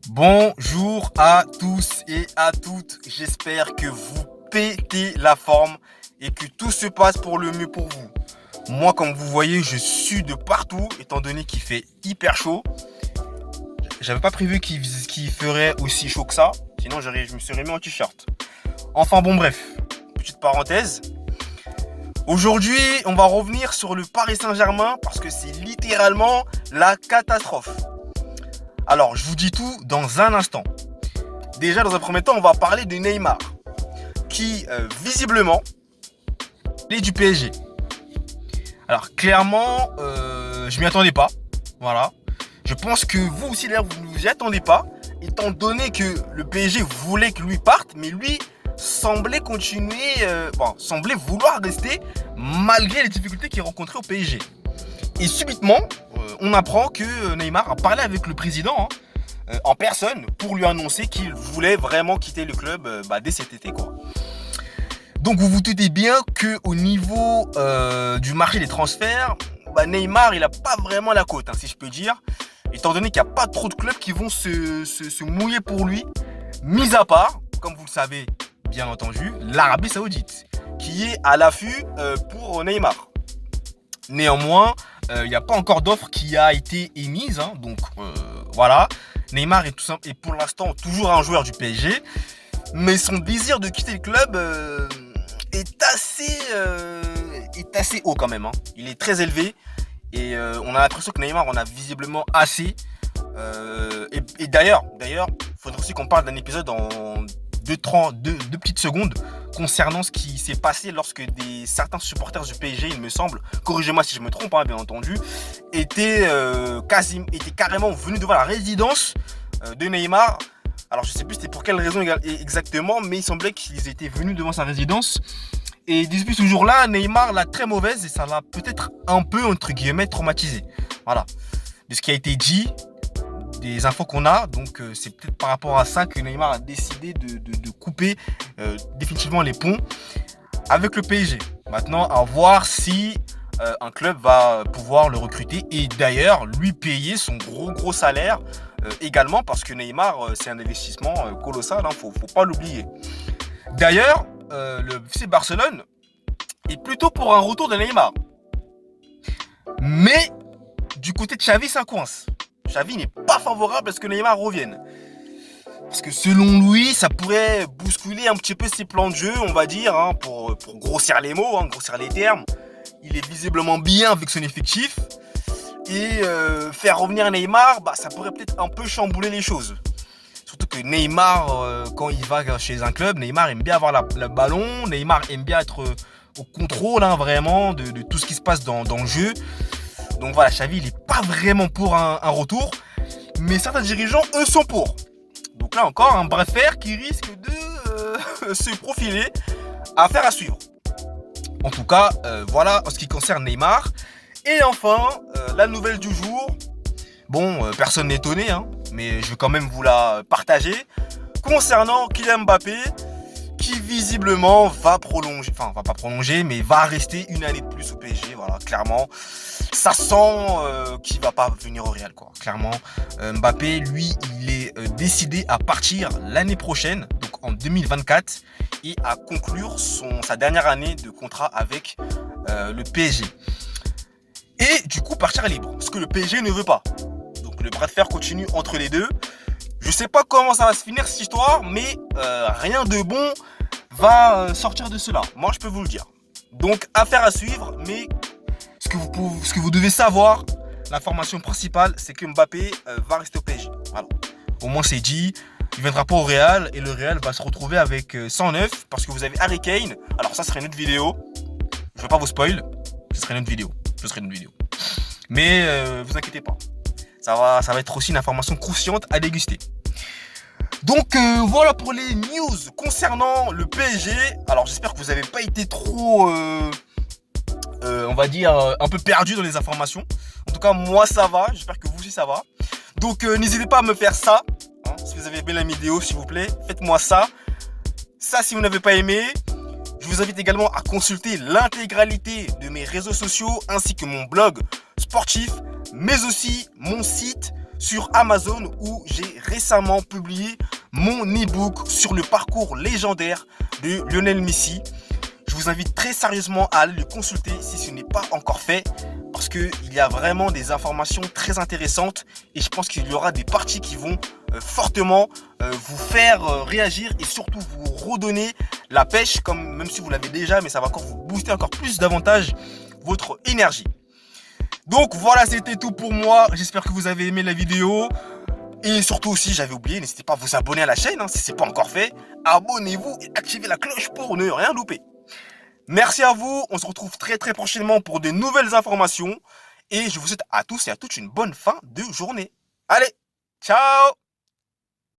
Bonjour à tous et à toutes, j'espère que vous pétez la forme et que tout se passe pour le mieux pour vous. Moi, comme vous voyez, je sue de partout étant donné qu'il fait hyper chaud. J'avais pas prévu qu'il ferait aussi chaud que ça, sinon je me serais mis en t-shirt. Enfin bon bref, petite parenthèse. Aujourd'hui, on va revenir sur le Paris Saint-Germain parce que c'est littéralement la catastrophe. Alors, je vous dis tout dans un instant. Déjà, dans un premier temps, on va parler de Neymar, qui, visiblement, est du PSG. Alors, clairement, je m'y attendais pas. Voilà. Je pense que vous aussi, d'ailleurs, vous ne vous y attendez pas, étant donné que le PSG voulait que lui parte, mais lui semblait semblait vouloir rester malgré les difficultés qu'il rencontrait au PSG. Et subitement, on apprend que Neymar a parlé avec le président en personne pour lui annoncer qu'il voulait vraiment quitter le club dès cet été, quoi. Donc vous vous doutez bien qu'au niveau du marché des transferts, Neymar il a pas vraiment la cote, si je peux dire, étant donné qu'il n'y a pas trop de clubs qui vont se mouiller pour lui, mis à part, comme vous le savez bien entendu, l'Arabie Saoudite, qui est à l'affût pour Neymar. Néanmoins, il n'y a pas encore d'offre qui a été émise, donc voilà. Neymar est pour l'instant toujours un joueur du PSG, mais son désir de quitter le club est assez haut quand même. Il est très élevé et on a l'impression que Neymar en a visiblement assez. Et d'ailleurs, il faudrait aussi qu'on parle d'un épisode en deux petites secondes concernant ce qui s'est passé lorsque certains supporters du PSG, il me semble, corrigez-moi si je me trompe, bien entendu, étaient carrément venus devant la résidence de Neymar. Alors je sais plus c'était pour quelle raison exactement, mais il semblait qu'ils étaient venus devant sa résidence. Et depuis ce jour-là, Neymar l'a très mauvaise et ça l'a peut-être un peu, entre guillemets, traumatisé. Voilà. De ce qui a été dit, des infos qu'on a, donc c'est peut-être par rapport à ça que Neymar a décidé de couper définitivement les ponts avec le PSG. Maintenant, à voir si un club va pouvoir le recruter et d'ailleurs lui payer son gros salaire également, parce que Neymar c'est un investissement colossal, faut pas l'oublier. D'ailleurs, le FC Barcelone est plutôt pour un retour de Neymar, mais du côté de Xavi ça coince. Xavi n'est pas favorable à ce que Neymar revienne. Parce que selon lui, ça pourrait bousculer un petit peu ses plans de jeu, on va dire, pour grossir les mots, grossir les termes. Il est visiblement bien avec son effectif. Et faire revenir Neymar, ça pourrait peut-être un peu chambouler les choses. Surtout que Neymar, quand il va chez un club, Neymar aime bien avoir le ballon. Neymar aime bien être au contrôle, vraiment, de tout ce qui se passe dans le jeu. Donc voilà, Xavi, il n'est pas vraiment pour un retour. Mais certains dirigeants, eux, sont pour. Donc là encore, un bras de fer qui risque de se profiler. Affaire à suivre. En tout cas, voilà en ce qui concerne Neymar. Et enfin, la nouvelle du jour. Bon, personne n'est étonné, mais je vais quand même vous la partager. Concernant Kylian Mbappé, qui visiblement va pas prolonger, mais va rester une année de plus au PSG. Voilà, clairement, ça sent qu'il va pas venir au Real, quoi. Clairement, Mbappé, lui, il est décidé à partir l'année prochaine, donc en 2024, et à conclure sa dernière année de contrat avec le PSG. Et du coup, partir libre, ce que le PSG ne veut pas. Donc le bras de fer continue entre les deux. Je sais pas comment ça va se finir cette histoire, mais rien de bon va sortir de cela. Moi, je peux vous le dire. Donc, affaire à suivre, mais ce que vous devez savoir, l'information principale, c'est que Mbappé va rester au PSG. Voilà. Au moins, c'est dit. Il ne viendra pas au Real et le Real va se retrouver avec 109 parce que vous avez Harry Kane. Alors, ça serait une autre vidéo. Je ne vais pas vous spoil. Ce serait une autre vidéo. Mais vous inquiétez pas. Ça va être aussi une information croustillante à déguster. Donc voilà pour les news concernant le PSG. Alors j'espère que vous n'avez pas été trop, on va dire, un peu perdu dans les informations. En tout cas, moi ça va. J'espère que vous aussi ça va. Donc n'hésitez pas à me faire ça. Si vous avez aimé la vidéo, s'il vous plaît, faites-moi ça. Ça, si vous n'avez pas aimé, je vous invite également à consulter l'intégralité de mes réseaux sociaux ainsi que mon blog sportif, mais aussi mon site sur Amazon où j'ai récemment publié mon e-book sur le parcours légendaire de Lionel Messi. Je vous invite très sérieusement à aller le consulter si ce n'est pas encore fait, parce qu'il y a vraiment des informations très intéressantes et je pense qu'il y aura des parties qui vont fortement vous faire réagir et surtout vous redonner la pêche, comme même si vous l'avez déjà, mais ça va encore vous booster encore plus davantage votre énergie. Donc voilà, c'était tout pour moi. J'espère que vous avez aimé la vidéo. Et surtout aussi, j'avais oublié, n'hésitez pas à vous abonner à la chaîne si ce n'est pas encore fait. Abonnez-vous et activez la cloche pour ne rien louper. Merci à vous, on se retrouve très prochainement pour de nouvelles informations. Et je vous souhaite à tous et à toutes une bonne fin de journée. Allez, ciao!